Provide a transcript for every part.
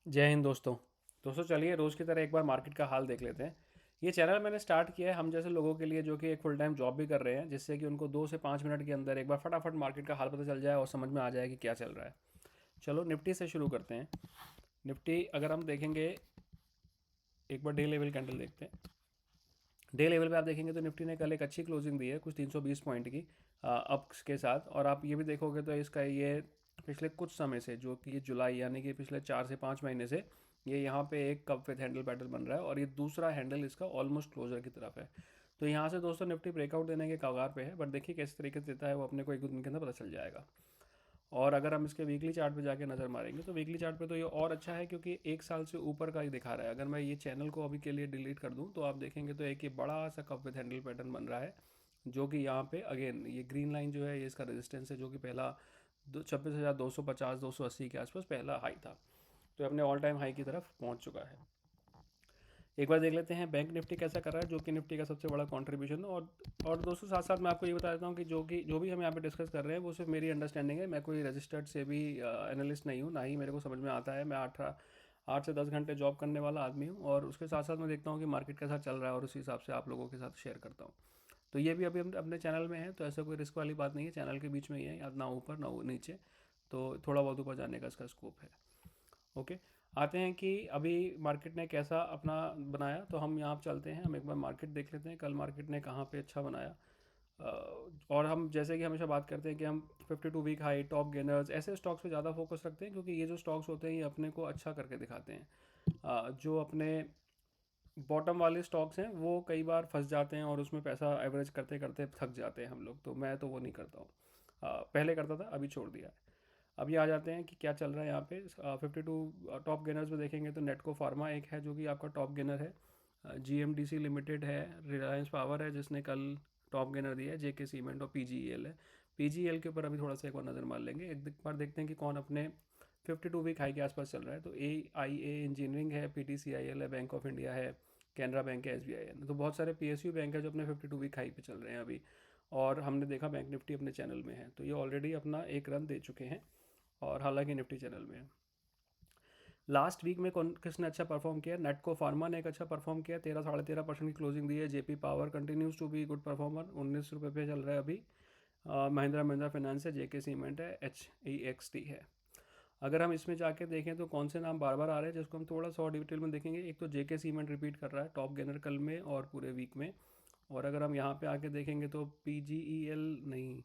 जय हिंद दोस्तों। चलिए रोज़ की तरह एक बार मार्केट का हाल देख लेते हैं। ये चैनल मैंने स्टार्ट किया है हम जैसे लोगों के लिए जो कि एक फुल टाइम जॉब भी कर रहे हैं, जिससे कि उनको 2 से 5 मिनट के अंदर एक बार फटाफट मार्केट का हाल पता चल जाए और समझ में आ जाए कि क्या चल रहा है। चलो निफ्टी से शुरू करते हैं। निफ्टी अगर हम देखेंगे, एक बार डे लेवल कैंडल देखते हैं। डे लेवल पे आप देखेंगे तो निफ्टी ने कल एक अच्छी क्लोजिंग दी है, कुछ 320 पॉइंट की अप्स के साथ। और आप ये भी देखोगे तो इसका ये पिछले कुछ समय से, जो कि ये जुलाई यानी कि पिछले 4 से 5 महीने से, ये यहाँ पे एक कप विथ हैंडल पैटर्न बन रहा है और ये दूसरा हैंडल इसका ऑलमोस्ट क्लोजर की तरफ है। तो यहाँ से दोस्तों निफ्टी ब्रेकआउट देने के कगार पे है, बट देखिए किस तरीके से देता है वो अपने को एक दो दिन के अंदर पता चल जाएगा। और अगर हम इसके वीकली चार्ट पे जाके नज़र मारेंगे तो वीकली चार्ट पे तो ये और अच्छा है, क्योंकि 1 साल से ऊपर का ही दिखा रहा है। अगर मैं ये चैनल को अभी के लिए डिलीट कर दूं तो आप देखेंगे तो एक ये बड़ा सा कप विद हैंडल पैटर्न बन रहा है, जो कि यहाँ पे अगेन ये ग्रीन लाइन जो है ये इसका रेजिस्टेंस है, जो कि पहला 26,250 280 के आसपास पहला हाई था। तो अपने ऑल टाइम हाई की तरफ पहुँच चुका है। एक बार देख लेते हैं बैंक निफ्टी कैसा कर रहा है, जो कि निफ्टी का सबसे बड़ा कंट्रीब्यूशन। और दोस्तों साथ साथ मैं आपको ये बता देता हूँ कि जो भी हम यहाँ पे डिस्कस कर रहे हैं वो सिर्फ मेरी अंडरस्टैंडिंग है। मैं कोई रजिस्टर्ड से भी एनालिस्ट नहीं हूँ, ना ही मेरे को समझ में आता है। मैं 8 से 10 घंटे जॉब करने वाला आदमी हूँ, और उसके साथ साथ मैं देखता हूँ कि मार्केट कैसा चल रहा है और उसी हिसाब से आप लोगों के साथ शेयर करता हूँ। तो ये भी अभी हम अपने चैनल में है, तो ऐसा कोई रिस्क वाली बात नहीं है। चैनल के बीच में ही है, या ना ऊपर ना नीचे, तो थोड़ा बहुत ऊपर जाने का इसका स्कोप है। ओके, आते हैं कि अभी मार्केट ने कैसा अपना बनाया। तो हम यहाँ पे चलते हैं, हम एक बार मार्केट देख लेते हैं कल मार्केट ने कहाँ पे अच्छा बनाया। और हम जैसे कि हमेशा बात करते हैं कि हम 52 वीक हाई, टॉप गेनर्स, ऐसे स्टॉक्स पे ज़्यादा फोकस रखते हैं, क्योंकि ये जो स्टॉक्स होते हैं ये अपने को अच्छा करके दिखाते हैं। जो अपने बॉटम वाले स्टॉक्स हैं वो कई बार फंस जाते हैं और उसमें पैसा एवरेज करते करते थक जाते हैं हम लोग। तो मैं तो वो नहीं करता हूँ। पहले करता था, अभी छोड़ दिया है। अभी आ जाते हैं कि क्या चल रहा है यहाँ पे। 52 टॉप गेनर्स में देखेंगे तो नेटको फार्मा एक है जो कि आपका टॉप गेनर है। जीएमडीसी लिमिटेड है, रिलायंस पावर है जिसने कल टॉप गेनर दिया है, जेके सीमेंट और पीजीईएल है। पीजीईएल के ऊपर अभी थोड़ा सा एक बार नज़र मार लेंगे, एक बार देखते हैं कि कौन अपने 52 वीक हाई के आसपास चल रहा है। तो AIA इंजीनियरिंग है, PTCIL है, बैंक ऑफ इंडिया है, कैनरा बैंक है, SBI है। तो बहुत सारे PSU बैंक है जो अपने 52 वीक हाई पे चल रहे हैं अभी। और हमने देखा बैंक निफ्टी अपने चैनल में है, तो ये ऑलरेडी अपना एक रन दे चुके हैं, और हालांकि निफ्टी चैनल में है। लास्ट वीक में कौन किसने अच्छा परफॉर्म किया? नेटको फार्मा ने एक अच्छा परफॉर्म किया, 13 साढ़े 13% की क्लोजिंग दी है। JP power continues to be good performer, 19 रुपये पे चल रहा है अभी। महिंद्रा महिंद्रा फाइनेंस है, जेके सीमेंट है, HEXT है। अगर हम इसमें जाके देखें तो कौन से नाम बार बार आ रहे हैं जिसको हम थोड़ा सा और डिटेल में देखेंगे। एक तो जेके सीमेंट रिपीट कर रहा है टॉप गेनर कल में और पूरे वीक में। और अगर हम यहाँ पे आके देखेंगे तो PGEL नहीं,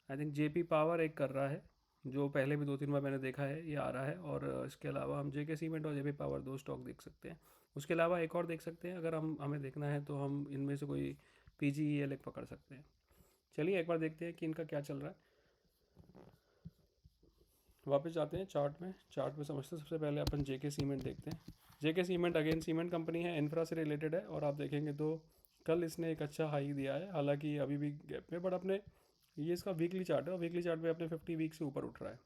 आई थिंक जेपी पावर एक कर रहा है, जो पहले भी 2 3 बार मैंने देखा है ये आ रहा है। और इसके अलावा हम जेके सीमेंट और जेपी पावर दो स्टॉक देख सकते हैं। उसके अलावा एक और देख सकते हैं, अगर हमें देखना है तो हम इनमें से कोई PGEL एक पकड़ सकते हैं। चलिए एक बार देखते हैं कि इनका क्या चल रहा है। वापस जाते हैं चार्ट में, चार्ट में समझते हैं। सबसे पहले अपन जेके सीमेंट देखते हैं। जेके सीमेंट अगेन सीमेंट कंपनी है, इंफ्रा से रिलेटेड है। और आप देखेंगे तो कल इसने एक अच्छा हाई दिया है, हालांकि अभी भी गैप में, बट अपने ये इसका वीकली चार्ट है और वीकली चार्ट पे अपने 50 वीक से ऊपर उठ रहा है।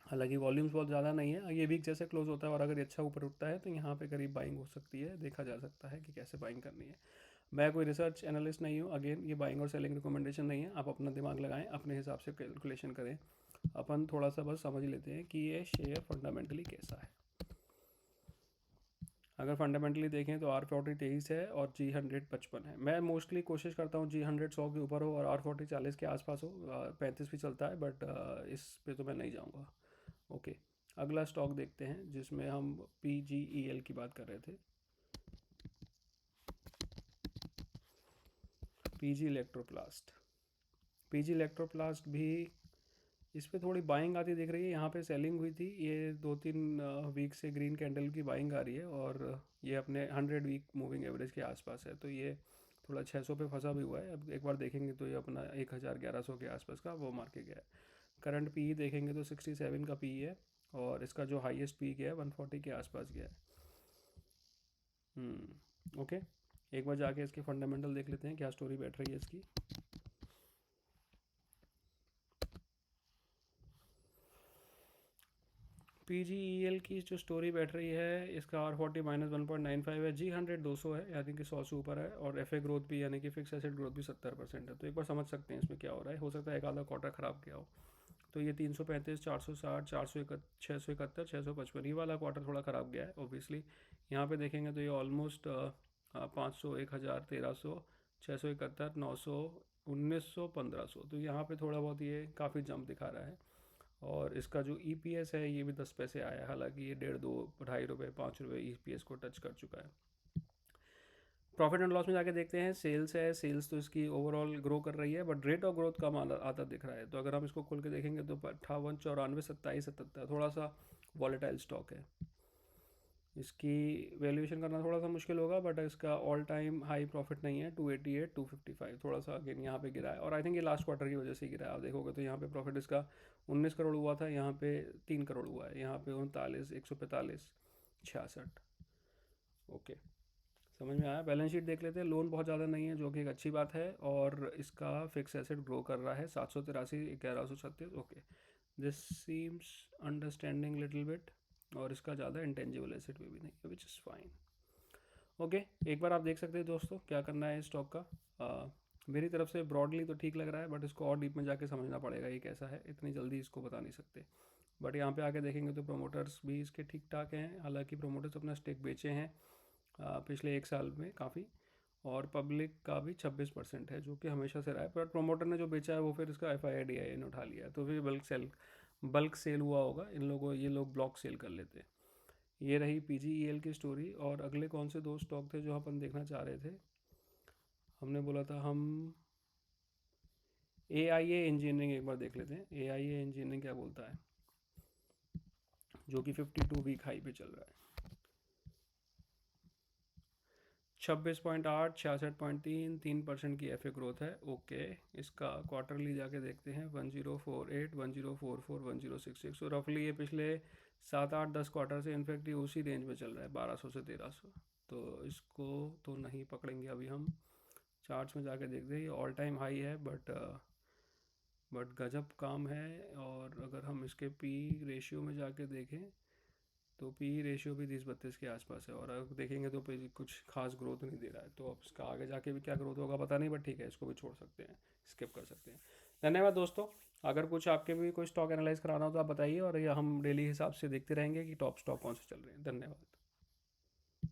हालांकि वॉल्यूम्स बहुत ज़्यादा नहीं है, ये वीक जैसे क्लोज होता है और अगर ये अच्छा ऊपर उठता है तो यहाँ पे करीब बाइंग हो सकती है। देखा जा सकता है कि कैसे बाइंग करनी है। मैं कोई रिसर्च एनालिस्ट नहीं हूँ, अगेन ये बाइंग और सेलिंग रिकमेंडेशन नहीं है। आप अपना दिमाग लगाएं, अपने हिसाब से कैलकुलेशन करें। अपन थोड़ा सा बस समझ लेते हैं कि ये शेयर फंडामेंटली कैसा है। अगर फंडामेंटली देखें तो R40 23 है और G100 55 है। मैं मोस्टली कोशिश करता हूँ G100 100 के ऊपर हो और R40 40 के आसपास हो। 35 भी चलता है, बट इस पे तो मैं नहीं जाऊँगा। ओके, अगला स्टॉक देखते हैं जिसमें हम PGEL की बात कर रहे थे। पीजी इलेक्ट्रोप्लास्ट, पीजी इलेक्ट्रोप्लास्ट भी इस पे थोड़ी बाइंग आती दिख रही है। यहाँ पे सेलिंग हुई थी, ये 2 3 वीक से ग्रीन कैंडल की बाइंग आ रही है और ये अपने 100 वीक मूविंग एवरेज के आसपास है। तो ये थोड़ा 600 पे फंसा भी हुआ है। अब एक बार देखेंगे तो ये अपना 1000 1100 के आसपास का वो मार के गया है। करंट पी देखेंगे तो 67 का पी है, और इसका जो हाईएस्ट पी गया है 140 के आसपास गया है। ओके, एक बार जाके इसके फंडामेंटल देख लेते हैं क्या स्टोरी बैठ रही है इसकी। PGEL की जो स्टोरी बैठ रही है, इसका R40 -1.95 है, G100 200 है, यानी कि 100 से ऊपर है। और FA ग्रोथ भी यानी कि फिक्स एसेट ग्रोथ भी 70% है। तो एक बार समझ सकते हैं इसमें क्या हो रहा है। हो सकता है एक आधा क्वार्टर ख़राब गया हो। तो ये 335, 460, 671, 655, ये वाला क्वार्टर थोड़ा ख़राब गया है ऑब्वियसली। यहाँ पे देखेंगे तो ये ऑलमोस्ट 500, 1000, 1300, 671, 900, 1900, 1500, तो यहाँ पे थोड़ा बहुत ये काफ़ी जंप दिखा रहा है। और इसका जो EPS है ये भी 10 पैसे आया है, हालांकि ये 1.5, 2, 2.5 रुपये, 5 रुपये EPS को टच कर चुका है। प्रॉफिट एंड लॉस में जाके देखते हैं, सेल्स है, सेल्स तो इसकी ओवरऑल ग्रो कर रही है बट रेट ऑफ ग्रोथ कम आता दिख रहा है। तो अगर हम इसको खोल के देखेंगे तो 58, 94, 27, 77, थोड़ा सा वॉलेटाइल स्टॉक है। इसकी वैल्यूएशन करना थोड़ा सा मुश्किल होगा बट इसका ऑल टाइम हाई प्रॉफिट नहीं है, 288, 255, थोड़ा सा अगेन यहाँ पे गिरा है और आई थिंक ये लास्ट क्वार्टर की वजह से गिरा है। आप देखोगे तो यहाँ पे प्रॉफिट इसका 19 करोड़ हुआ था, यहाँ पे 3 करोड़ हुआ है, यहाँ पे 39, 145, 66। ओके, समझ में आया। बैलेंस शीट देख लेते हैं। लोन बहुत ज़्यादा नहीं है जो कि एक अच्छी बात है, और इसका फिक्स एसेट ग्रो कर रहा है, 783, 1136। Okay, this seems understanding little bit, और इसका ज़्यादा इंटेंजिबल एसेट भी नहीं है, विच इज़ फाइन। ओके, एक बार आप देख सकते हैं दोस्तों क्या करना है स्टॉक का। मेरी तरफ से ब्रॉडली तो ठीक लग रहा है बट इसको और डीप में जाके समझना पड़ेगा ये कैसा है, इतनी जल्दी इसको बता नहीं सकते। बट यहाँ पे आके देखेंगे तो प्रमोटर्स भी इसके ठीक ठाक हैं, हालांकि प्रमोटर्स अपना स्टेक बेचे हैं पिछले 1 साल में काफ़ी, और पब्लिक का भी 26% है जो कि हमेशा से रहा है। पर प्रमोटर ने जो बेचा है वो फिर इसका FII ने उठा लिया है, तो फिर बल्क सेल हुआ होगा, ये लोग ब्लॉक सेल कर लेते हैं। ये रही PGEL की स्टोरी। और अगले कौन से 2 स्टॉक थे जो अपन देखना चाह रहे थे? हमने बोला था हम AIA इंजीनियरिंग एक बार देख लेते हैं। AIA इंजीनियरिंग क्या बोलता है, जो कि 52 वीक हाई पे चल रहा है। 26.8, 66.3, 3% की FA ग्रोथ है। ओके, इसका क्वार्टरली जाके देखते हैं, 1048, 1044, 1066। तो रफली ये पिछले 7, 8, 10 क्वार्टर से इनफैक्ट ये उसी रेंज में चल रहा है, 1200 से 1300। तो इसको तो नहीं पकड़ेंगे अभी हम। चार्ट्स में जाके देखते हैं, ये ऑल टाइम हाई है बट गजब काम है। और अगर हम इसके P रेशियो में जाके देखें तो P रेशियो भी 30-32 के आसपास है, और अगर देखेंगे तो कुछ खास ग्रोथ नहीं दे रहा है। तो अब इसका आगे जाके भी क्या ग्रोथ होगा पता नहीं, बट ठीक है, इसको भी छोड़ सकते हैं, स्किप कर सकते हैं। धन्यवाद दोस्तों। अगर कुछ आपके भी कोई स्टॉक एनालाइज कराना हो तो आप बताइए, और ये हम डेली हिसाब से देखते रहेंगे कि टॉप स्टॉक कौन से चल रहे हैं। धन्यवाद।